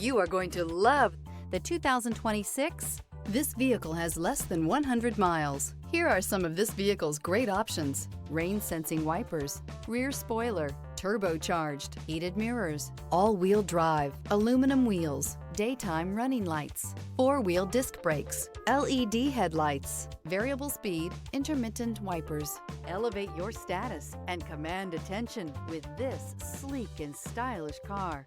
You are going to love the 2026. This vehicle has less than 100 miles. Here are some of this vehicle's great options: rain sensing wipers, rear spoiler, turbocharged, heated mirrors, all-wheel drive, aluminum wheels, daytime running lights, four-wheel disc brakes, LED headlights, variable speed, intermittent wipers. Elevate your status and command attention with this sleek and stylish car.